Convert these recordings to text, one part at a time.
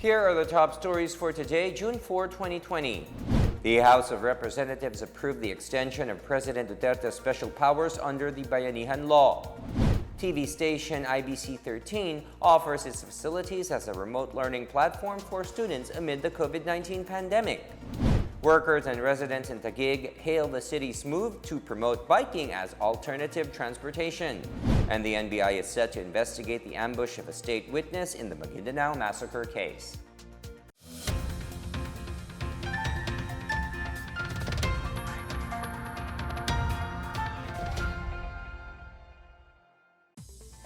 Here are the top stories for today, June 4, 2020. The House of Representatives approved the extension of President Duterte's special powers under the Bayanihan Law. TV station IBC 13 offers its facilities as a remote learning platform for students amid the COVID-19 pandemic. Workers and residents in Taguig hail the city's move to promote biking as alternative transportation. And the NBI is set to investigate the ambush of a state witness in the Maguindanao massacre case.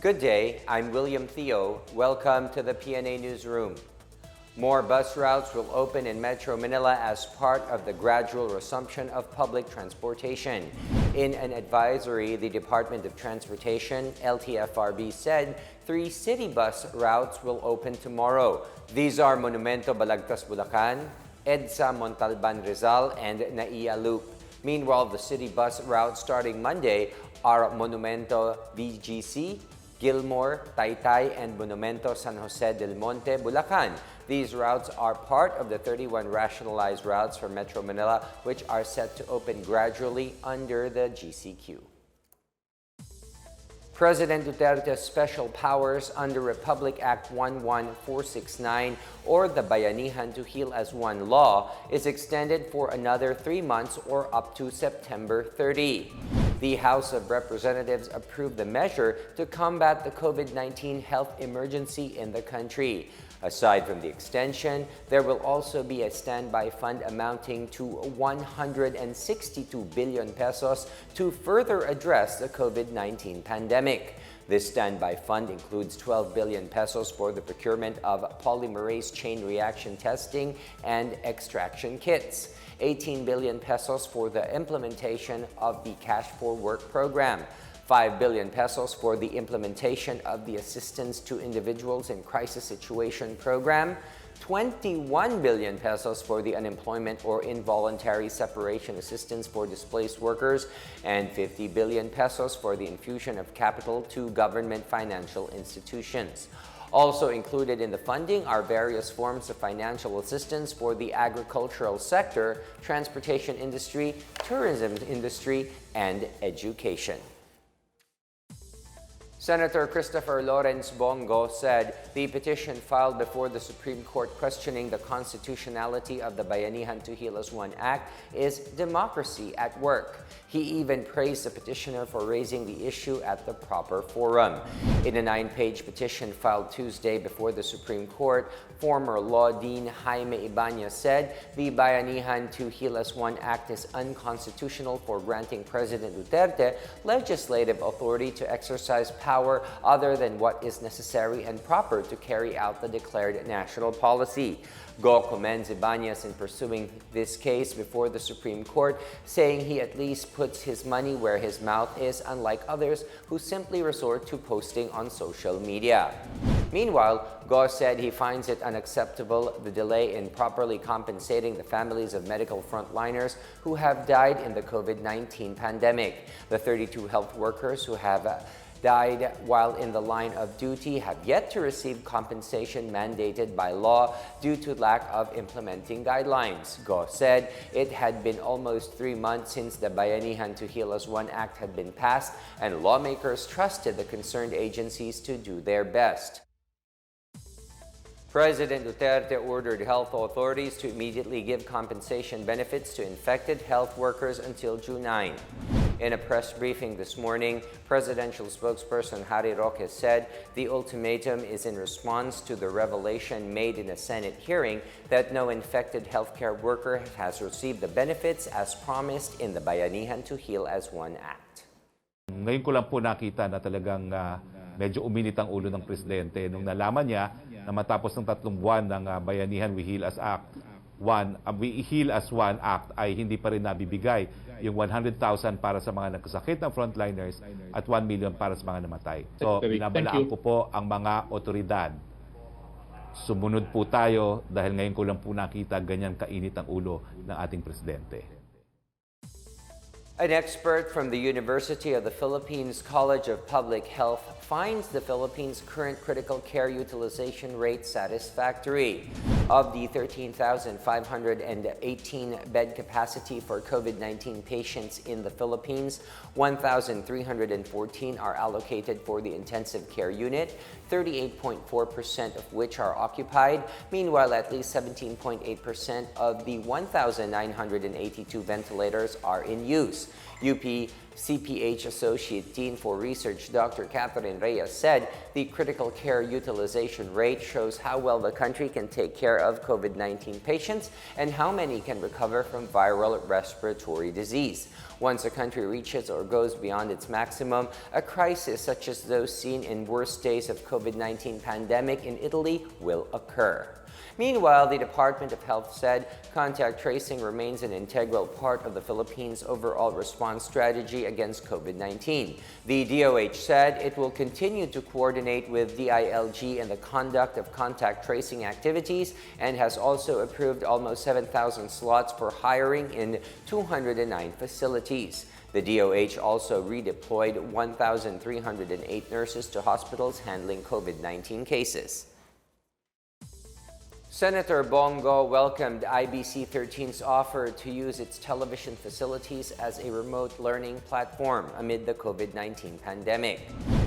Good day, I'm William Theo. Welcome to the PNA Newsroom. More bus routes will open in Metro Manila as part of the gradual resumption of public transportation. In an advisory, the Department of Transportation, LTFRB, said 3 city bus routes will open tomorrow. These are Monumento Balagtas Bulacan, EDSA Montalban Rizal, and Naiya Loop. Meanwhile, the city bus routes starting Monday are Monumento BGC, Gilmore, Taytay, and Monumento San Jose del Monte, Bulacan. These routes are part of the 31 rationalized routes for Metro Manila, which are set to open gradually under the GCQ. President Duterte's special powers under Republic Act 11469, or the Bayanihan to Heal as One law, is extended for another 3 months or up to September 30. The House of Representatives approved the measure to combat the COVID-19 health emergency in the country. Aside from the extension, there will also be a standby fund amounting to 162 billion pesos to further address the COVID-19 pandemic. This standby fund includes 12 billion pesos for the procurement of polymerase chain reaction testing and extraction kits, 18 billion pesos for the implementation of the Cash for Work program, 5 billion pesos for the implementation of the Assistance to Individuals in Crisis Situation program, 21 billion pesos for the Unemployment or Involuntary Separation Assistance for Displaced Workers, and 50 billion pesos for the infusion of capital to government financial institutions. Also included in the funding are various forms of financial assistance for the agricultural sector, transportation industry, tourism industry, and education. Senator Christopher Lorenz Bongo said the petition filed before the Supreme Court questioning the constitutionality of the Bayanihan to Heal as One Act is democracy at work. He even praised the petitioner for raising the issue at the proper forum. In a 9-page petition filed Tuesday before the Supreme Court, former Law Dean Jaime Ibañez said the Bayanihan to Heal as One Act is unconstitutional for granting President Duterte legislative authority to exercise power other than what is necessary and proper to carry out the declared national policy. Go commends Ibañez in pursuing this case before the Supreme Court, saying he at least puts his money where his mouth is, unlike others who simply resort to posting on social media. Meanwhile, Go said he finds it unacceptable the delay in properly compensating the families of medical frontliners who have died in the COVID-19 pandemic. The 32 health workers who have died while in the line of duty have yet to receive compensation mandated by law due to lack of implementing guidelines. Go said it had been almost 3 months since the Bayanihan to Heal as One Act had been passed, and lawmakers trusted the concerned agencies to do their best. President Duterte ordered health authorities to immediately give compensation benefits to infected health workers until June 9. In a press briefing this morning, presidential spokesperson Harry Roque said the ultimatum is in response to the revelation made in a Senate hearing that no infected healthcare worker has received the benefits as promised in the Bayanihan to Heal as One Act. Ngayon ko lang po nakita na talagang medyo uminit ang ulo ng presidente nung nalaman niya na matapos ng 3 buwan ng Bayanihan We Heal as One Act ay hindi pa rin nabibigay yung 100,000 para sa mga nagkasakit ng frontliners at 1 million para sa mga namatay. So, binabalaan ko po ang mga otoridad. Sumunod po tayo dahil ngayon ko lang po nakita ganyan kainit ang ulo ng ating presidente. An expert from the University of the Philippines College of Public Health finds the Philippines' current critical care utilization rate satisfactory. Of the 13,518 bed capacity for COVID-19 patients in the Philippines, 1,314 are allocated for the intensive care unit, 38.4% of which are occupied. Meanwhile, at least 17.8% of the 1,982 ventilators are in use. UP CPH Associate Dean for Research Dr. Catherine Reyes said the critical care utilization rate shows how well the country can take care of COVID-19 patients and how many can recover from viral respiratory disease. Once a country reaches or goes beyond its maximum, a crisis such as those seen in worst days of COVID-19 pandemic in Italy will occur. Meanwhile, the Department of Health said contact tracing remains an integral part of the Philippines' overall response strategy against COVID-19. The DOH said it will continue to coordinate with DILG in the conduct of contact tracing activities and has also approved almost 7,000 slots for hiring in 209 facilities. The DOH also redeployed 1,308 nurses to hospitals handling COVID-19 cases. Senator Bongo welcomed IBC 13's offer to use its television facilities as a remote learning platform amid the COVID-19 pandemic.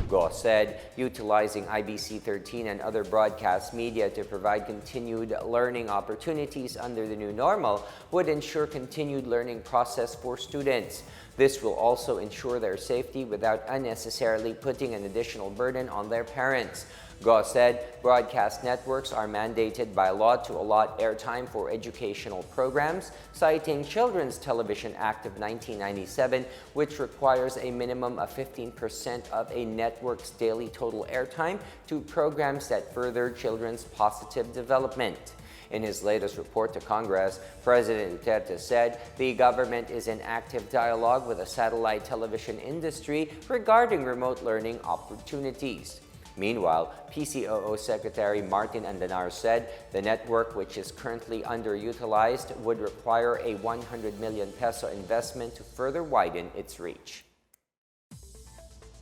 Go said utilizing IBC 13 and other broadcast media to provide continued learning opportunities under the new normal would ensure continued learning process for students. This will also ensure their safety without unnecessarily putting an additional burden on their parents. Go said broadcast networks are mandated by law to allot airtime for educational programs, citing Children's Television Act of 1997, which requires a minimum of 15% of a network's daily total airtime to programs that further children's positive development. In his latest report to Congress, President Dutertes said the government is in active dialogue with the satellite television industry regarding remote learning opportunities. Meanwhile, PCOO Secretary Martin Andanar said the network, which is currently underutilized, would require a 100 million peso investment to further widen its reach.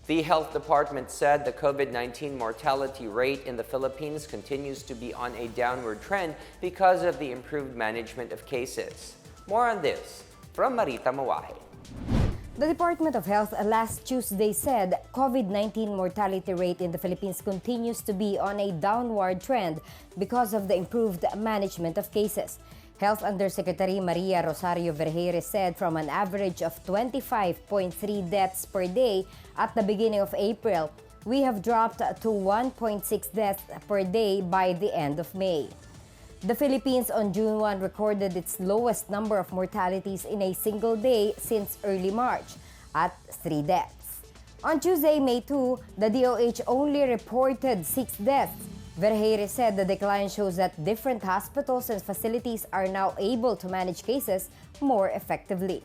The Health Department said the COVID-19 mortality rate in the Philippines continues to be on a downward trend because of the improved management of cases. More on this from Marita Mawahe. The Department of Health last Tuesday said COVID-19 mortality rate in the Philippines continues to be on a downward trend because of the improved management of cases. Health Undersecretary Maria Rosario Vergeire said from an average of 25.3 deaths per day at the beginning of April, we have dropped to 1.6 deaths per day by the end of May. The Philippines on June 1 recorded its lowest number of mortalities in a single day since early March, at 3 deaths. On Tuesday, May 2, the DOH only reported 6 deaths. Vergeire said the decline shows that different hospitals and facilities are now able to manage cases more effectively.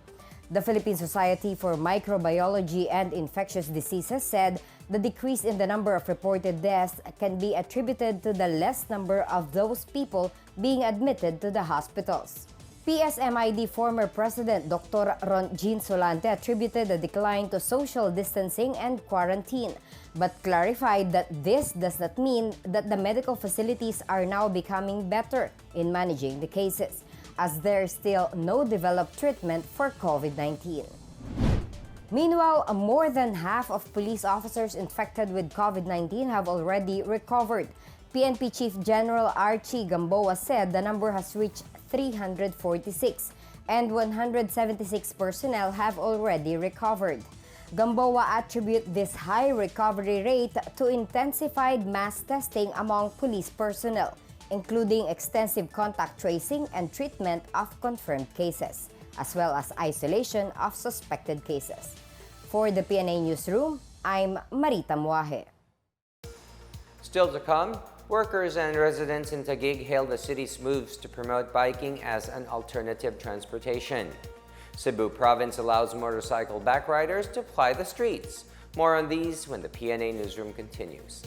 The Philippine Society for Microbiology and Infectious Diseases said the decrease in the number of reported deaths can be attributed to the less number of those people being admitted to the hospitals. PSMID former President Dr. Ron Jean Solante attributed the decline to social distancing and quarantine, but clarified that this does not mean that the medical facilities are now becoming better in managing the cases, as there is still no developed treatment for COVID-19. Meanwhile, more than half of police officers infected with COVID-19 have already recovered. PNP Chief General Archie Gamboa said the number has reached 346 and 176 personnel have already recovered. Gamboa attributed this high recovery rate to intensified mass testing among police personnel, including extensive contact tracing and treatment of confirmed cases, as well as isolation of suspected cases. For the PNA Newsroom, I'm Marita Mawahe. Still to come, workers and residents in Taguig hailed the city's moves to promote biking as an alternative transportation. Cebu Province allows motorcycle backriders to ply the streets. More on these when the PNA Newsroom continues.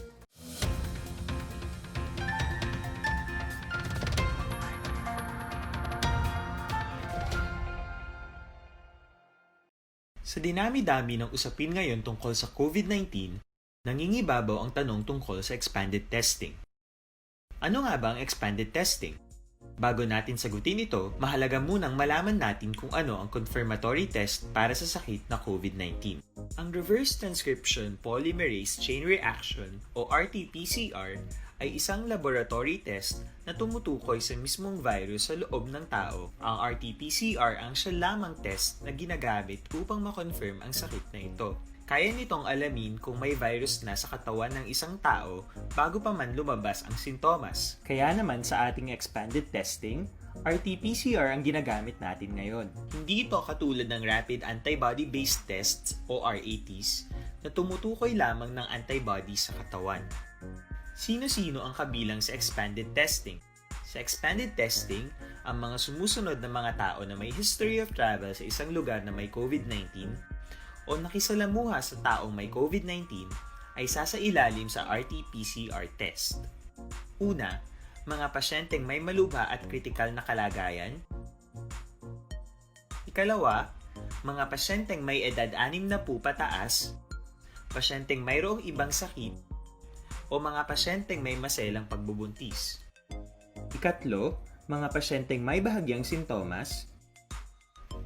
Sa dinami-dami ng usapin ngayon tungkol sa COVID-19, nangingibabaw ang tanong tungkol sa expanded testing. Ano nga ba ang expanded testing? Bago natin sagutin ito, mahalaga munang malaman natin kung ano ang confirmatory test para sa sakit na COVID-19. Ang reverse transcription polymerase chain reaction o RT-PCR ay isang laboratory test na tumutukoy sa mismong virus sa loob ng tao. Ang RT-PCR ang siya lamang test na ginagamit upang makonfirm ang sakit na ito. Kaya nitong alamin kung may virus na sa katawan ng isang tao bago pa man lumabas ang sintomas. Kaya naman sa ating expanded testing, RT-PCR ang ginagamit natin ngayon. Hindi ito katulad ng rapid antibody-based tests o RATs na tumutukoy lamang ng antibodies sa katawan. Sino-sino ang kabilang sa expanded testing? Sa expanded testing, ang mga sumusunod na mga tao na may history of travel sa isang lugar na may COVID-19 o nakisalamuha sa taong may COVID-19 ay sasailalim sa RT-PCR test. Una, mga pasyenteng may malubha at kritikal na kalagayan. Ikalawa, mga pasyenteng may edad 60 pataas, pasyenteng mayroong ibang sakit, o mga pasyenteng may maselang pagbubuntis. Ikatlo, mga pasyenteng may bahagyang sintomas.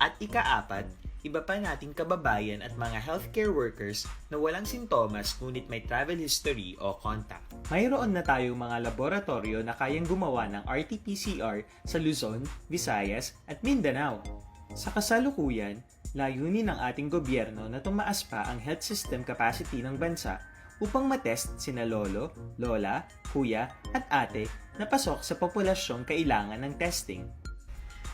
At ikaapat, iba pa nating kababayan at mga healthcare workers na walang sintomas ngunit may travel history o contact. Mayroon na tayong mga laboratorio na kayang gumawa ng RT-PCR sa Luzon, Visayas at Mindanao. Sa kasalukuyan, layunin ng ating gobyerno na tumaas pa ang health system capacity ng bansa upang matest sina lolo, lola, kuya at ate na pasok sa populasyong kailangan ng testing.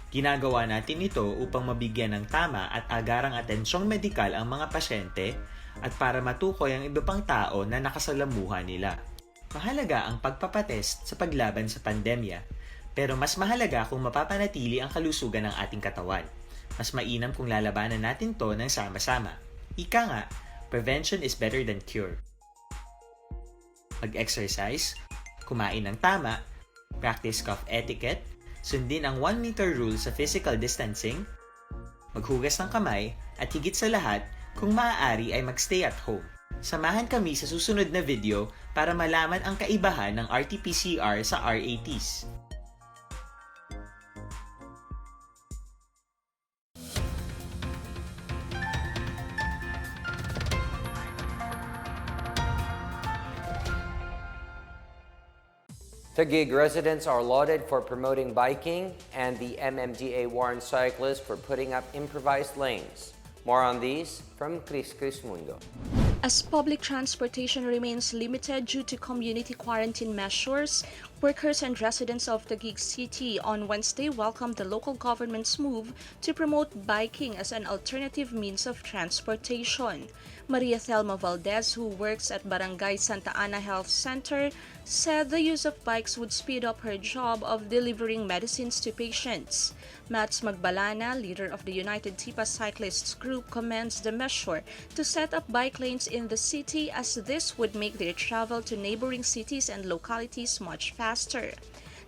Ginagawa natin ito upang mabigyan ng tama at agarang atensyong medikal ang mga pasyente at para matukoy ang iba pang tao na nakasalamuha nila. Mahalaga ang pagpapatest sa paglaban sa pandemya, pero mas mahalaga kung mapapanatili ang kalusugan ng ating katawan. Mas mainam kung lalabanan natin to ng sama-sama. Ika nga, prevention is better than cure. Mag-exercise, kumain ng tama, practice cough etiquette, sundin ang 1 meter rule sa physical distancing, maghugas ng kamay, at higit sa lahat, kung maaari ay magstay at home. Samahan kami sa susunod na video para malaman ang kaibahan ng RT-PCR sa RATs. Taguig residents are lauded for promoting biking, and the MMDA warns cyclists for putting up improvised lanes. More on these from Chris Mundo. As public transportation remains limited due to community quarantine measures, workers and residents of Taguig City on Wednesday welcomed the local government's move to promote biking as an alternative means of transportation. Maria Thelma Valdez, who works at Barangay Santa Ana Health Center, said the use of bikes would speed up her job of delivering medicines to patients. Mats Magbalana, leader of the United Tipa Cyclists Group, commends the measure to set up bike lanes in the city as this would make their travel to neighboring cities and localities much faster.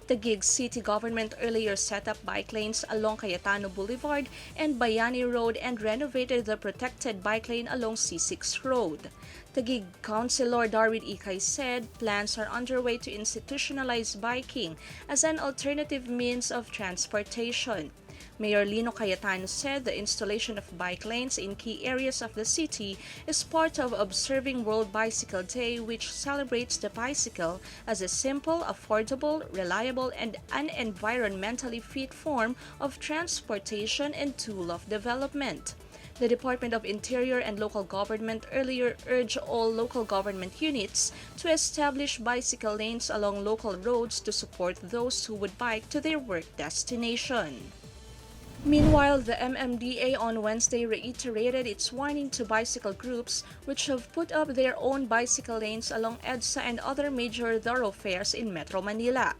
The Taguig City government earlier set up bike lanes along Cayetano Boulevard and Bayani Road and renovated the protected bike lane along C6 Road. Taguig Councilor Darwin Ikay said plans are underway to institutionalize biking as an alternative means of transportation. Mayor Lino Cayetano said the installation of bike lanes in key areas of the city is part of observing World Bicycle Day, which celebrates the bicycle as a simple, affordable, reliable, and an environmentally fit form of transportation and tool of development. The Department of Interior and Local Government earlier urged all local government units to establish bicycle lanes along local roads to support those who would bike to their work destination. Meanwhile, the MMDA on Wednesday reiterated its warning to bicycle groups which have put up their own bicycle lanes along EDSA and other major thoroughfares in Metro Manila.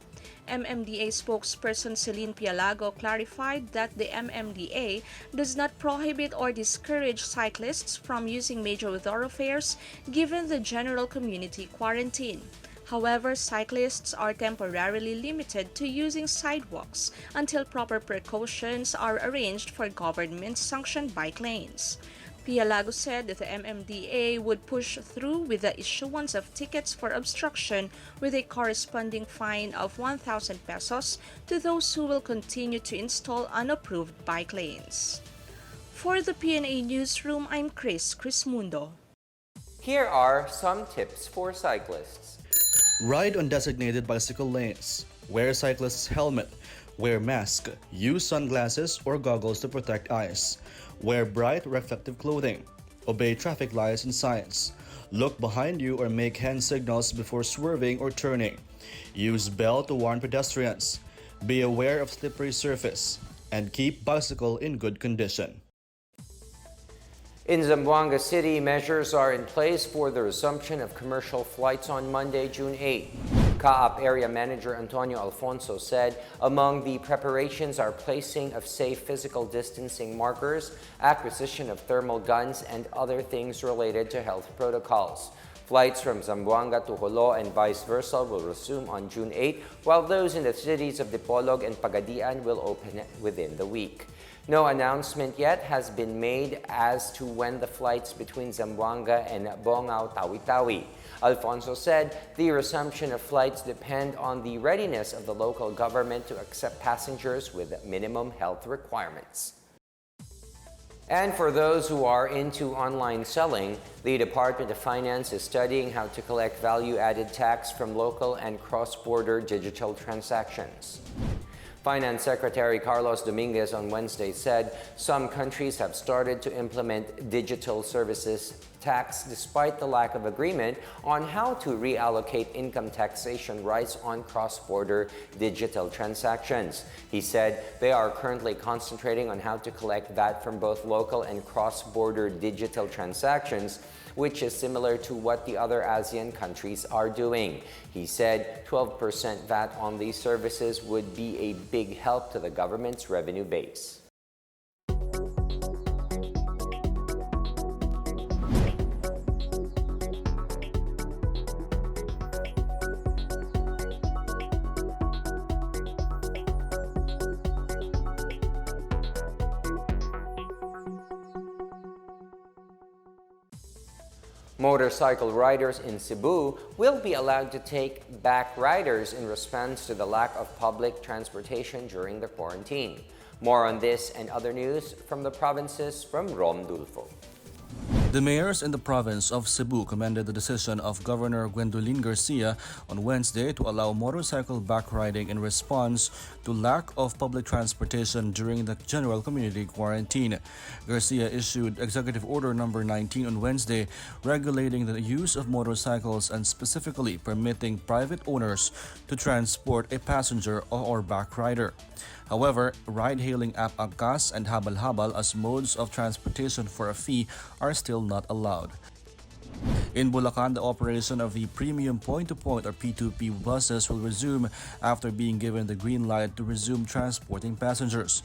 MMDA spokesperson Celine Pialago clarified that the MMDA does not prohibit or discourage cyclists from using major thoroughfares given the general community quarantine. However, cyclists are temporarily limited to using sidewalks until proper precautions are arranged for government-sanctioned bike lanes. Pialago said that the MMDA would push through with the issuance of tickets for obstruction with a corresponding fine of 1,000 pesos to those who will continue to install unapproved bike lanes. For the PNA Newsroom, I'm Chris Mundo. Here are some tips for cyclists. Ride on designated bicycle lanes. Wear cyclist's helmet. Wear mask. Use sunglasses or goggles to protect eyes. Wear bright reflective clothing. Obey traffic lights and signs. Look behind you or make hand signals before swerving or turning. Use bell to warn pedestrians. Be aware of slippery surface. And keep bicycle in good condition. In Zamboanga City, measures are in place for the resumption of commercial flights on Monday, June 8. CAAP Area Manager Antonio Alfonso said among the preparations are placing of safe physical distancing markers, acquisition of thermal guns, and other things related to health protocols. Flights from Zamboanga to Jolo and vice versa will resume on June 8, while those in the cities of Dipolog and Pagadian will open within the week. No announcement yet has been made as to when the flights between Zamboanga and Bongao Tawi-Tawi. Alfonso said the resumption of flights depend on the readiness of the local government to accept passengers with minimum health requirements. And for those who are into online selling, the Department of Finance is studying how to collect value-added tax from local and cross-border digital transactions. Finance Secretary Carlos Dominguez on Wednesday said some countries have started to implement digital services tax despite the lack of agreement on how to reallocate income taxation rights on cross-border digital transactions. He said they are currently concentrating on how to collect VAT from both local and cross-border digital transactions, which is similar to what the other ASEAN countries are doing. He said 12% VAT on these services would be a big help to the government's revenue base. Motorcycle riders in Cebu will be allowed to take back riders in response to the lack of public transportation during the quarantine. More on this and other news from the provinces from Rom Dulfo. The mayors in the province of Cebu commended the decision of Governor Gwendolyn Garcia on Wednesday to allow motorcycle backriding in response to lack of public transportation during the general community quarantine. Garcia issued Executive Order Number 19 on Wednesday regulating the use of motorcycles and specifically permitting private owners to transport a passenger or backrider. However, ride-hailing app Angkas and Habal-Habal as modes of transportation for a fee are still not allowed. In Bulacan, the operation of the premium point-to-point or P2P buses will resume after being given the green light to resume transporting passengers.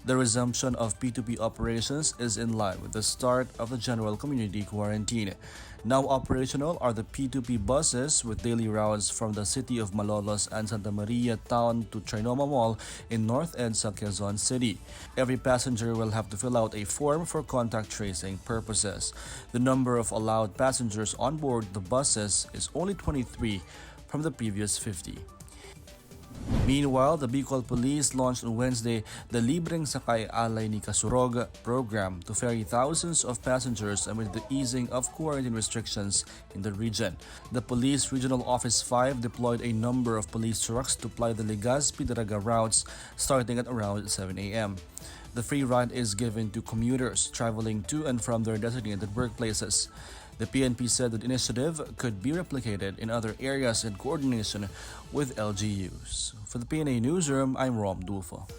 The resumption of P2P operations is in line with the start of the general community quarantine. Now operational are the P2P buses with daily routes from the city of Malolos and Santa Maria town to Trinoma Mall in North EDSA, Quezon City. Every passenger will have to fill out a form for contact tracing purposes. The number of allowed passengers on board the buses is only 23 from the previous 50. Meanwhile, the Bicol Police launched on Wednesday the Libreng Sakay Alay ni Kasurog program to ferry thousands of passengers amid the easing of quarantine restrictions in the region. The Police Regional Office 5 deployed a number of police trucks to ply the Legazpi-Daraga routes starting at around 7 a.m. The free ride is given to commuters traveling to and from their designated workplaces. The PNP said the initiative could be replicated in other areas in coordination with LGUs. For the PNA Newsroom, I'm Rom Dulfo.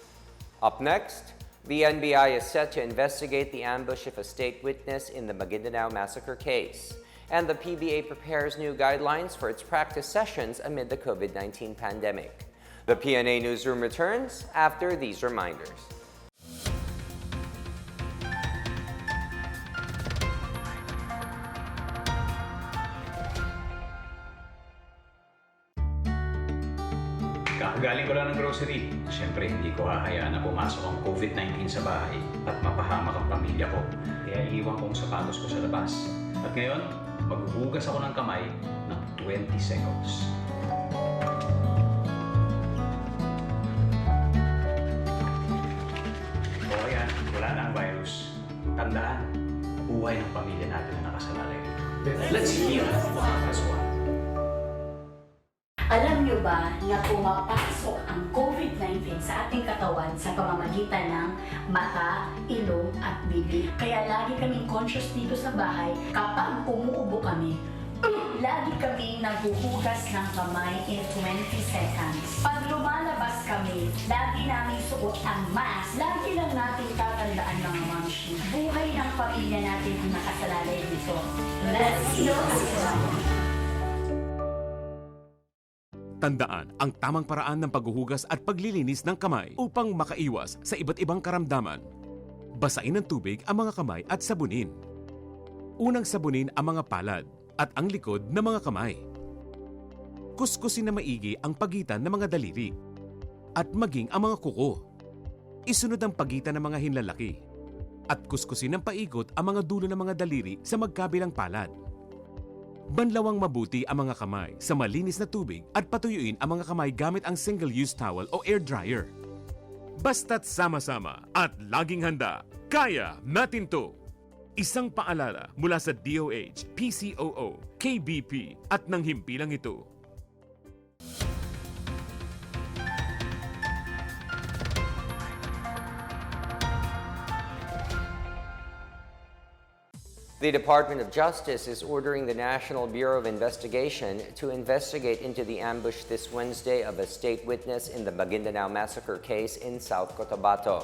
Up next, the NBI is set to investigate the ambush of a state witness in the Maguindanao massacre case. And the PBA prepares new guidelines for its practice sessions amid the COVID-19 pandemic. The PNA Newsroom returns after these reminders. Kakagaling ko lang ng grocery. Siyempre, hindi ko hahayaan na pumasok ang COVID-19 sa bahay at mapahamak ang pamilya ko. Kaya iiwan ko ang sapatos ko sa labas. At ngayon, maghuhugas ako ng kamay ng 20 seconds. O yan, wala na ang virus. Tandaan, buhay ng pamilya natin na nakasalalay. Let's heal as one. Alam niyo ba na pumapasok ang COVID-19 sa ating katawan sa pamamagitan ng mata, ilong at bibig? Kaya lagi kaming conscious dito sa bahay kapag umuubo kami. Lagi kami naghuhugas ng kamay in 20 seconds. Pag lumalabas kami, lagi namin suot ang mask. Lagi lang natin tatandaan mga mamshi. Buhay ng pamilya natin ang nakasalalay dito. Let's heal as one. Tandaan ang tamang paraan ng paghuhugas at paglilinis ng kamay upang makaiwas sa iba't ibang karamdaman. Basain ng tubig ang mga kamay at sabunin. Unang sabunin ang mga palad at ang likod ng mga kamay. Kuskusin na maigi ang pagitan ng mga daliri at maging ang mga kuko. Isunod ang pagitan ng mga hinlalaki at kuskusin ng paikot ang mga dulo ng mga daliri sa magkabilang palad. Banlawang mabuti ang mga kamay sa malinis na tubig at patuyuin ang mga kamay gamit ang single-use towel o air dryer. Basta't sama-sama at laging handa, kaya natin to! Isang paalala mula sa DOH, PCOO, KBP at ng himpilang ito. The Department of Justice is ordering the National Bureau of Investigation to investigate into the ambush this Wednesday of a state witness in the Maguindanao massacre case in South Cotabato.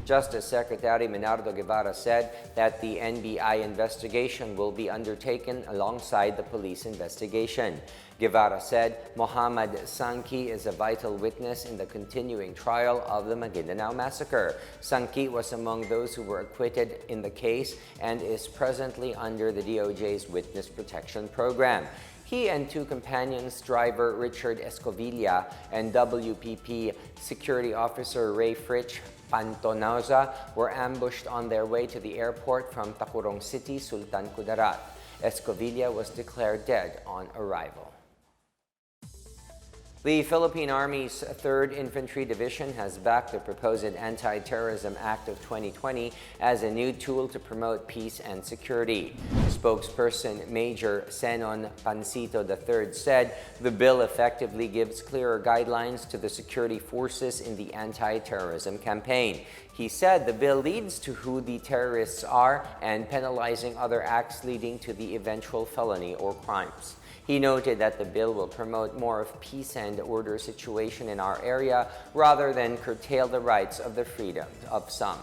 Justice Secretary Menardo Guevara said that the NBI investigation will be undertaken alongside the police investigation. Guevara said Mohamed Sanki is a vital witness in the continuing trial of the Maguindanao massacre. Sanki was among those who were acquitted in the case and is presently under the DOJ's Witness Protection Program. He and two companions, driver Richard Escovilla and WPP Security Officer Ray Fritch Pantonaza, were ambushed on their way to the airport from Tacuron City, Sultan Kudarat. Escovilla was declared dead on arrival. The Philippine Army's 3rd Infantry Division has backed the proposed Anti-Terrorism Act of 2020 as a new tool to promote peace and security. Spokesperson Major Senon Pancito III said the bill effectively gives clearer guidelines to the security forces in the anti-terrorism campaign. He said the bill leads to who the terrorists are and penalizing other acts leading to the eventual felony or crimes. He noted that the bill will promote more of peace and order situation in our area rather than curtail the rights of the freedom of some.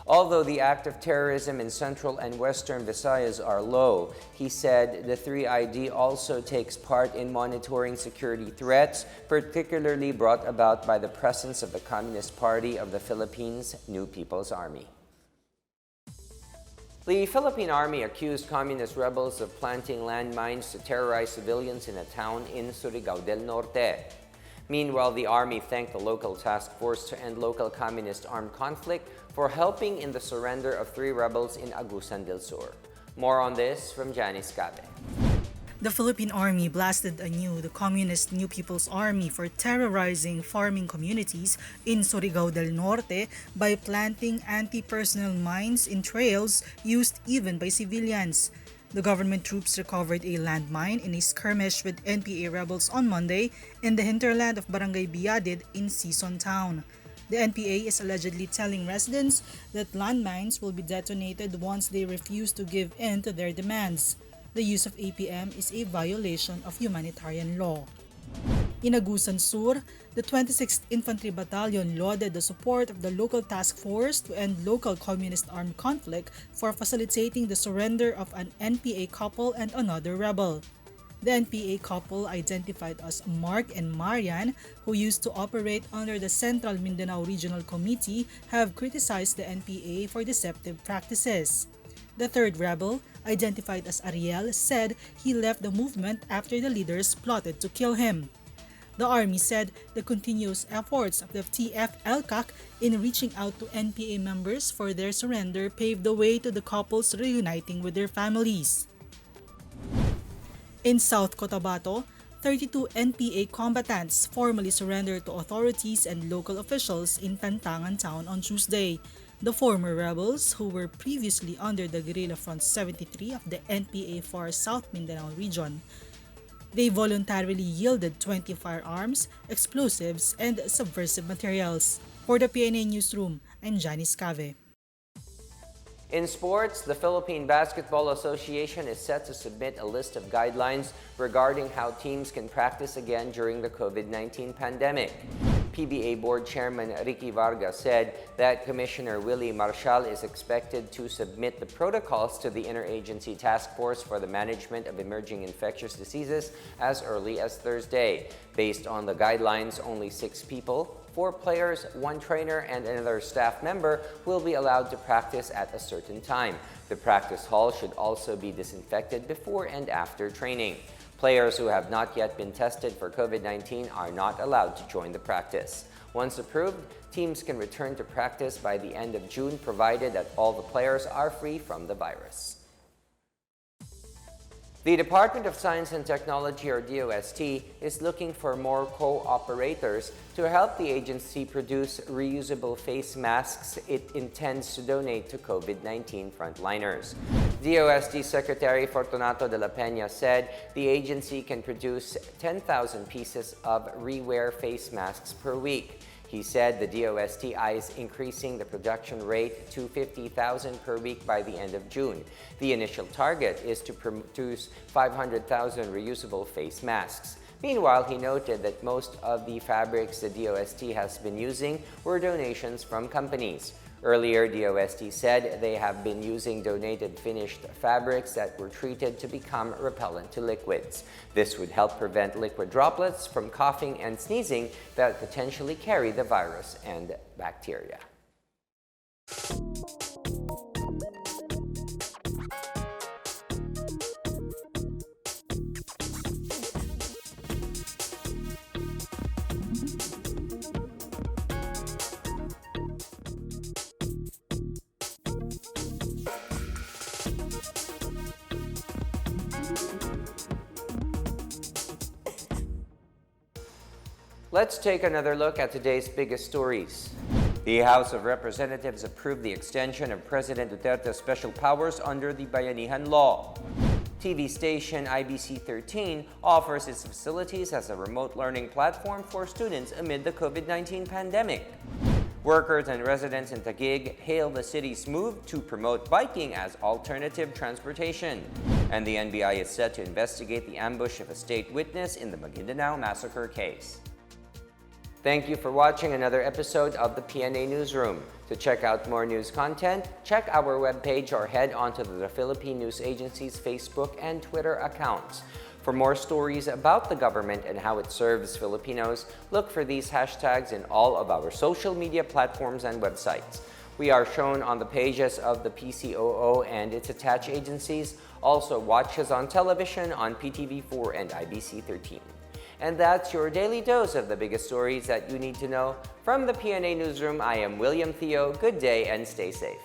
Although the act of terrorism in Central and Western Visayas are low, he said the 3ID also takes part in monitoring security threats, particularly brought about by the presence of the Communist Party of the Philippines, New People's Army. The Philippine Army accused communist rebels of planting landmines to terrorize civilians in a town in Surigao del Norte. Meanwhile, the Army thanked the local task force to end local communist armed conflict for helping in the surrender of 3 rebels in Agusan del Sur. More on this from Janice Cabe. The Philippine Army blasted anew the Communist New People's Army for terrorizing farming communities in Surigao del Norte by planting anti-personnel mines in trails used even by civilians. The government troops recovered a landmine in a skirmish with NPA rebels on Monday in the hinterland of Barangay Biadid in Sison Town. The NPA is allegedly telling residents that landmines will be detonated once they refuse to give in to their demands. The use of APM is a violation of humanitarian law. In Agusan Sur, the 26th Infantry Battalion lauded the support of the local task force to end local communist armed conflict for facilitating the surrender of an NPA couple and another rebel. The NPA couple, identified as Mark and Marian, who used to operate under the Central Mindanao Regional Committee, have criticized the NPA for deceptive practices. The third rebel, identified as Ariel, said he left the movement after the leaders plotted to kill him. The Army said the continuous efforts of the TF-LCAC in reaching out to NPA members for their surrender paved the way to the couples reuniting with their families. In South Cotabato, 32 NPA combatants formally surrendered to authorities and local officials in Tantangan town on Tuesday. The former rebels, who were previously under the Guerrilla Front 73 of the NPA for South Mindanao region, they voluntarily yielded 20 firearms, explosives, and subversive materials. For the PNA Newsroom, I'm Janice Cave. In sports, the Philippine Basketball Association is set to submit a list of guidelines regarding how teams can practice again during the COVID-19 pandemic. PBA Board Chairman Ricky Vargas said that Commissioner Willie Marshall is expected to submit the protocols to the Interagency Task Force for the Management of Emerging Infectious Diseases as early as Thursday. Based on the guidelines, only 6 people, 4 players, 1 trainer, and another staff member will be allowed to practice at a certain time. The practice hall should also be disinfected before and after training. Players who have not yet been tested for COVID-19 are not allowed to join the practice. Once approved, teams can return to practice by the end of June, provided that all the players are free from the virus. The Department of Science and Technology, or DOST, is looking for more co-operators to help the agency produce reusable face masks it intends to donate to COVID-19 frontliners. DOST Secretary Fortunato de la Peña said the agency can produce 10,000 pieces of re-wear face masks per week. He said the DOST eyes increasing the production rate to 50,000 per week by the end of June. The initial target is to produce 500,000 reusable face masks. Meanwhile, he noted that most of the fabrics the DOST has been using were donations from companies. Earlier, DOST said they have been using donated finished fabrics that were treated to become repellent to liquids. This would help prevent liquid droplets from coughing and sneezing that potentially carry the virus and bacteria. Let's take another look at today's biggest stories. The House of Representatives approved the extension of President Duterte's special powers under the Bayanihan Law. TV station IBC 13 offers its facilities as a remote learning platform for students amid the COVID-19 pandemic. Workers and residents in Taguig hail the city's move to promote biking as alternative transportation. And the NBI is set to investigate the ambush of a state witness in the Maguindanao massacre case. Thank you for watching another episode of the PNA Newsroom. To check out more news content, check our webpage or head onto the Philippine News Agency's Facebook and Twitter accounts. For more stories about the government and how it serves Filipinos, look for these hashtags in all of our social media platforms and websites. We are shown on the pages of the PCOO and its attached agencies. Also, watch us on television on PTV4 and IBC 13. And that's your daily dose of the biggest stories that you need to know. From the PNA Newsroom, I am William Theo. Good day and stay safe.